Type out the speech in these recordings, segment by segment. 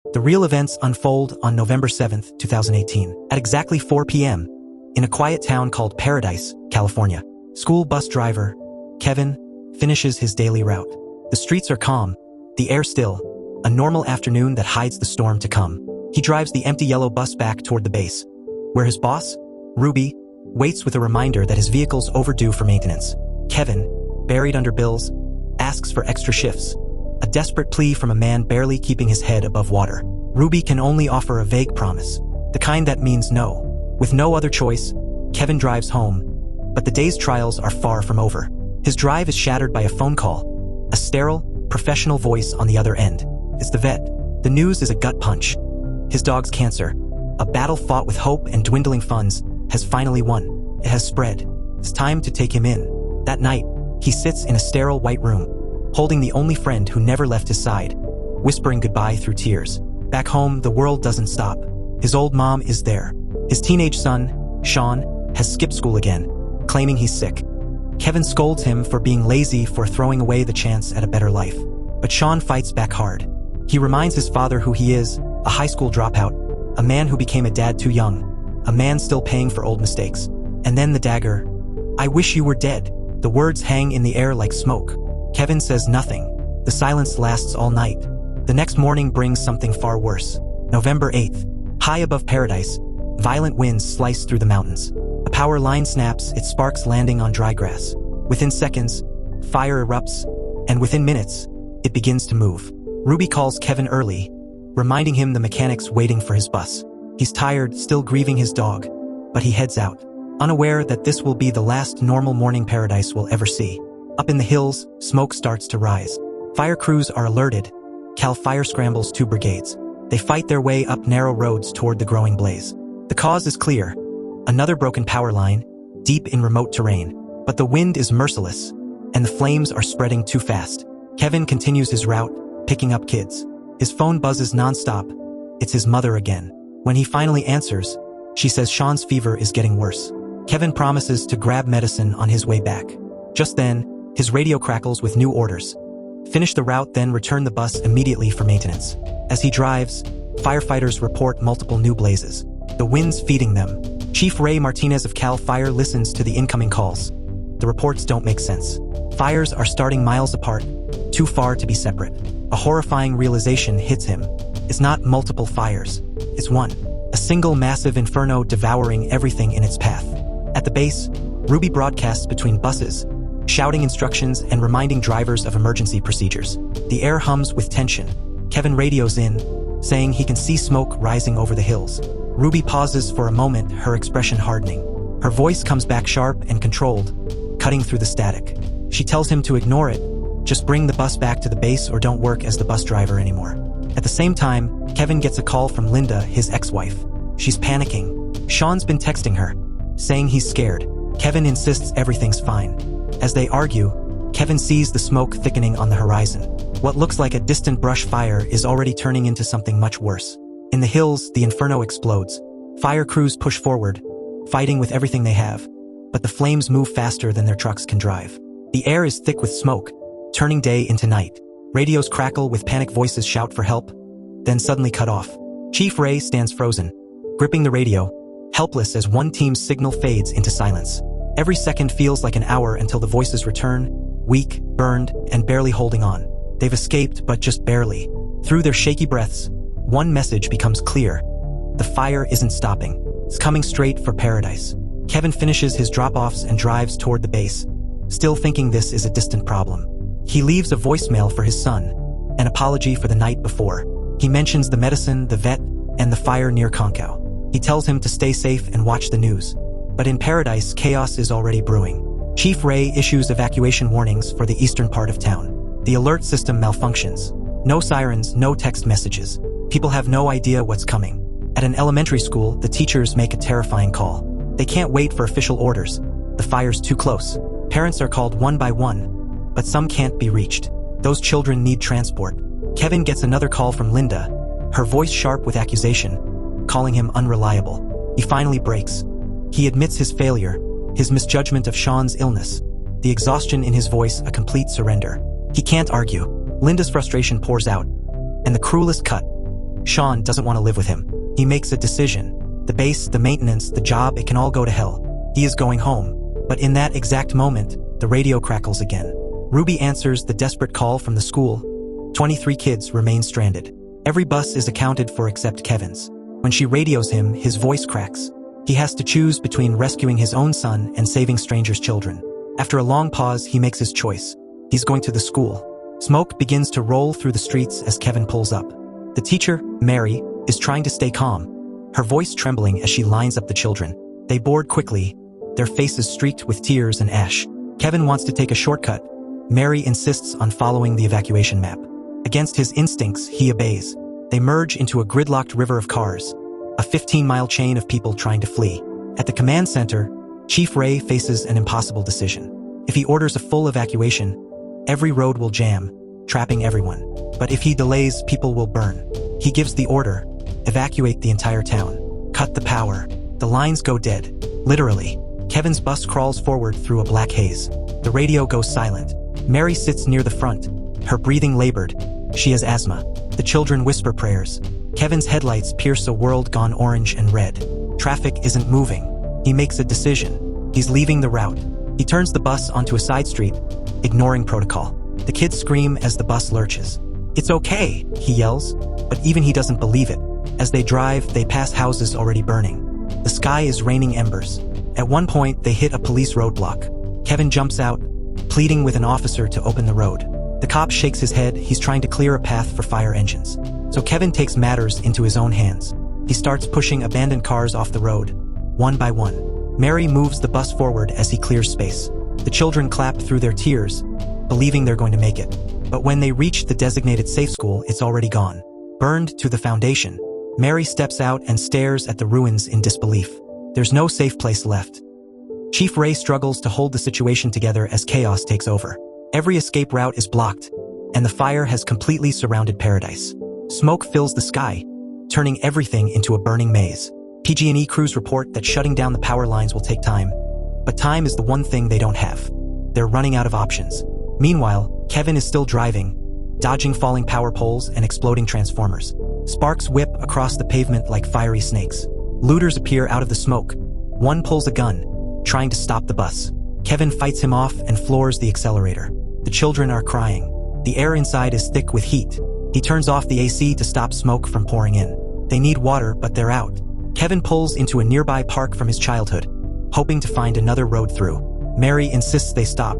The real events unfold on November 7th, 2018, at exactly 4 p.m. in a quiet town called Paradise, California. School bus driver, Kevin, finishes his daily route. The streets are calm, the air still, a normal afternoon that hides the storm to come. He drives the empty yellow bus back toward the base, where his boss, Ruby, waits with a reminder that his vehicle's overdue for maintenance. Kevin, buried under bills, asks for extra shifts, a desperate plea from a man barely keeping his head above water. Ruby can only offer a vague promise, the kind that means no. With no other choice, Kevin drives home, but the day's trials are far from over. His drive is shattered by a phone call, a sterile, professional voice on the other end. It's the vet. The news is a gut punch. His dog's cancer, a battle fought with hope and dwindling funds, has finally won. It has spread. It's time to take him in. That night, he sits in a sterile white room, holding the only friend who never left his side, whispering goodbye through tears. Back home, the world doesn't stop. His old mom is there. His teenage son, Sean, has skipped school again, claiming he's sick. Kevin scolds him for being lazy, for throwing away the chance at a better life. But Sean fights back hard. He reminds his father who he is, a high school dropout, a man who became a dad too young, a man still paying for old mistakes. And then the dagger. "I wish you were dead." The words hang in the air like smoke. Kevin says nothing. The silence lasts all night. The next morning brings something far worse. November 8th. High above Paradise, violent winds slice through the mountains. A power line snaps, its sparks landing on dry grass. Within seconds, fire erupts, and within minutes, it begins to move. Ruby calls Kevin early, reminding him the mechanic's waiting for his bus. He's tired, still grieving his dog, but he heads out, unaware that this will be the last normal morning Paradise will ever see. Up in the hills, smoke starts to rise. Fire crews are alerted. Cal Fire scrambles 2 brigades. They fight their way up narrow roads toward the growing blaze. The cause is clear. Another broken power line, deep in remote terrain. But the wind is merciless, and the flames are spreading too fast. Kevin continues his route, picking up kids. His phone buzzes nonstop. It's his mother again. When he finally answers, she says Sean's fever is getting worse. Kevin promises to grab medicine on his way back. Just then, his radio crackles with new orders. Finish the route, then return the bus immediately for maintenance. As he drives, firefighters report multiple new blazes. The wind's feeding them. Chief Ray Martinez of Cal Fire listens to the incoming calls. The reports don't make sense. Fires are starting miles apart, too far to be separate. A horrifying realization hits him. It's not multiple fires. It's one. A single massive inferno devouring everything in its path. At the base, Ruby broadcasts between buses, shouting instructions and reminding drivers of emergency procedures. The air hums with tension. Kevin radios in, saying he can see smoke rising over the hills. Ruby pauses for a moment, her expression hardening. Her voice comes back sharp and controlled, cutting through the static. She tells him to ignore it, just bring the bus back to the base or don't work as the bus driver anymore. At the same time, Kevin gets a call from Linda, his ex-wife. She's panicking. Sean's been texting her, saying he's scared. Kevin insists everything's fine. As they argue, Kevin sees the smoke thickening on the horizon. What looks like a distant brush fire is already turning into something much worse. In the hills, the inferno explodes. Fire crews push forward, fighting with everything they have. But the flames move faster than their trucks can drive. The air is thick with smoke, turning day into night. Radios crackle with panic voices shout for help, then suddenly cut off. Chief Ray stands frozen, gripping the radio, helpless as one team's signal fades into silence. Every second feels like an hour until the voices return, weak, burned, and barely holding on. They've escaped, but just barely. Through their shaky breaths, one message becomes clear. The fire isn't stopping. It's coming straight for Paradise. Kevin finishes his drop-offs and drives toward the base, still thinking this is a distant problem. He leaves a voicemail for his son, an apology for the night before. He mentions the medicine, the vet, and the fire near Concow. He tells him to stay safe and watch the news. But in Paradise, chaos is already brewing. Chief Ray issues evacuation warnings for the eastern part of town. The alert system malfunctions. No sirens, no text messages. People have no idea what's coming. At an elementary school, the teachers make a terrifying call. They can't wait for official orders. The fire's too close. Parents are called one by one, but some can't be reached. Those children need transport. Kevin gets another call from Linda, her voice sharp with accusation, calling him unreliable. He finally breaks. He admits his failure, his misjudgment of Sean's illness, the exhaustion in his voice a complete surrender. He can't argue. Linda's frustration pours out. And the cruelest cut. Sean doesn't want to live with him. He makes a decision. The base, the maintenance, the job, it can all go to hell. He is going home. But in that exact moment, the radio crackles again. Ruby answers the desperate call from the school. 23 kids remain stranded. Every bus is accounted for except Kevin's. When she radios him, his voice cracks. He has to choose between rescuing his own son and saving strangers' children. After a long pause, he makes his choice. He's going to the school. Smoke begins to roll through the streets as Kevin pulls up. The teacher, Mary, is trying to stay calm, her voice trembling as she lines up the children. They board quickly, their faces streaked with tears and ash. Kevin wants to take a shortcut. Mary insists on following the evacuation map. Against his instincts, he obeys. They merge into a gridlocked river of cars, a 15-mile chain of people trying to flee. At the command center, Chief Ray faces an impossible decision. If he orders a full evacuation, every road will jam, trapping everyone. But if he delays, people will burn. He gives the order, evacuate the entire town. Cut the power. The lines go dead. Literally. Kevin's bus crawls forward through a black haze. The radio goes silent. Mary sits near the front, her breathing labored. She has asthma. The children whisper prayers. Kevin's headlights pierce a world gone orange and red. Traffic isn't moving. He makes a decision. He's leaving the route. He turns the bus onto a side street, ignoring protocol. The kids scream as the bus lurches. "It's okay," he yells, but even he doesn't believe it. As they drive, they pass houses already burning. The sky is raining embers. At one point, they hit a police roadblock. Kevin jumps out, pleading with an officer to open the road. The cop shakes his head. He's trying to clear a path for fire engines. So Kevin takes matters into his own hands. He starts pushing abandoned cars off the road, one by one. Mary moves the bus forward as he clears space. The children clap through their tears, believing they're going to make it. But when they reach the designated safe school, it's already gone. Burned to the foundation. Mary steps out and stares at the ruins in disbelief. There's no safe place left. Chief Ray struggles to hold the situation together as chaos takes over. Every escape route is blocked, and the fire has completely surrounded Paradise. Smoke fills the sky, turning everything into a burning maze. PG&E crews report that shutting down the power lines will take time, but time is the one thing they don't have. They're running out of options. Meanwhile, Kevin is still driving, dodging falling power poles and exploding transformers. Sparks whip across the pavement like fiery snakes. Looters appear out of the smoke. One pulls a gun, trying to stop the bus. Kevin fights him off and floors the accelerator. The children are crying. The air inside is thick with heat. He turns off the AC to stop smoke from pouring in. They need water, but they're out. Kevin pulls into a nearby park from his childhood, hoping to find another road through. Mary insists they stop.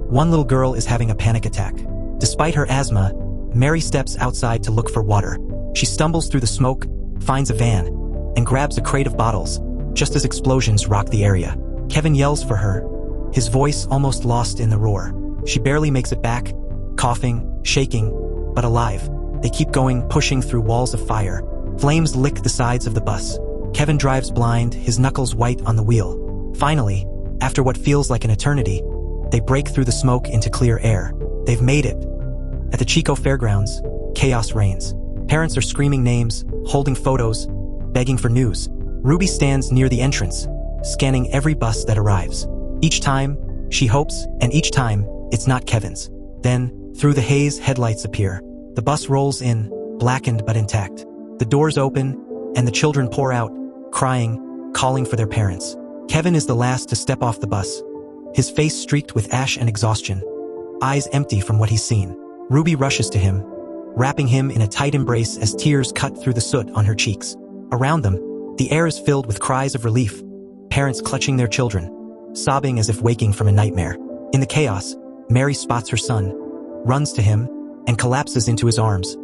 One little girl is having a panic attack. Despite her asthma, Mary steps outside to look for water. She stumbles through the smoke, finds a van, and grabs a crate of bottles, just as explosions rock the area. Kevin yells for her, his voice almost lost in the roar. She barely makes it back, coughing, shaking, but alive. They keep going, pushing through walls of fire. Flames lick the sides of the bus. Kevin drives blind, his knuckles white on the wheel. Finally, after what feels like an eternity, they break through the smoke into clear air. They've made it. At the Chico Fairgrounds, chaos reigns. Parents are screaming names, holding photos, begging for news. Ruby stands near the entrance, scanning every bus that arrives. Each time, she hopes, and each time, it's not Kevin's. Then, through the haze, headlights appear. The bus rolls in, blackened but intact. The doors open, and the children pour out, crying, calling for their parents. Kevin is the last to step off the bus, his face streaked with ash and exhaustion, eyes empty from what he's seen. Ruby rushes to him, wrapping him in a tight embrace as tears cut through the soot on her cheeks. Around them, the air is filled with cries of relief, parents clutching their children, sobbing as if waking from a nightmare. In the chaos, Mary spots her son, runs to him, and collapses into his arms,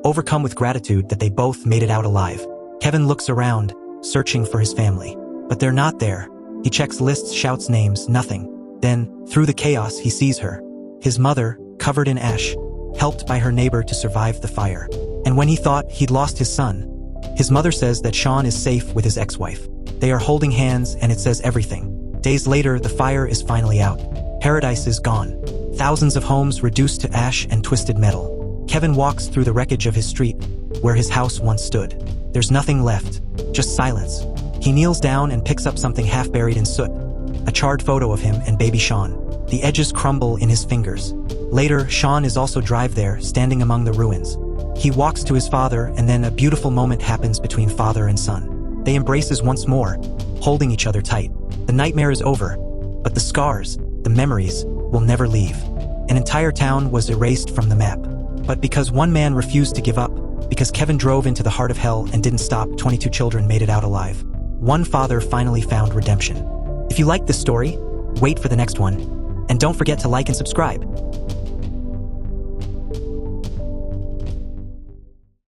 overcome with gratitude that they both made it out alive. Kevin looks around, searching for his family. But they're not there. He checks lists, shouts names, nothing. Then, through the chaos, he sees her. His mother, covered in ash, helped by her neighbor to survive the fire. And when he thought he'd lost his son, his mother says that Sean is safe with his ex-wife. They are holding hands, and it says everything. Days later, the fire is finally out. Paradise is gone. Thousands of homes reduced to ash and twisted metal. Kevin walks through the wreckage of his street, where his house once stood. There's nothing left, just silence. He kneels down and picks up something half buried in soot, a charred photo of him and baby Sean. The edges crumble in his fingers. Later, Sean is also drive there, standing among the ruins. He walks to his father, and then a beautiful moment happens between father and son. They embraces once more, holding each other tight. The nightmare is over, but the scars, the memories, will never leave. An entire town was erased from the map. But because one man refused to give up, because Kevin drove into the heart of hell and didn't stop, 22 children made it out alive. One father finally found redemption. If you like this story, wait for the next one. And don't forget to like and subscribe.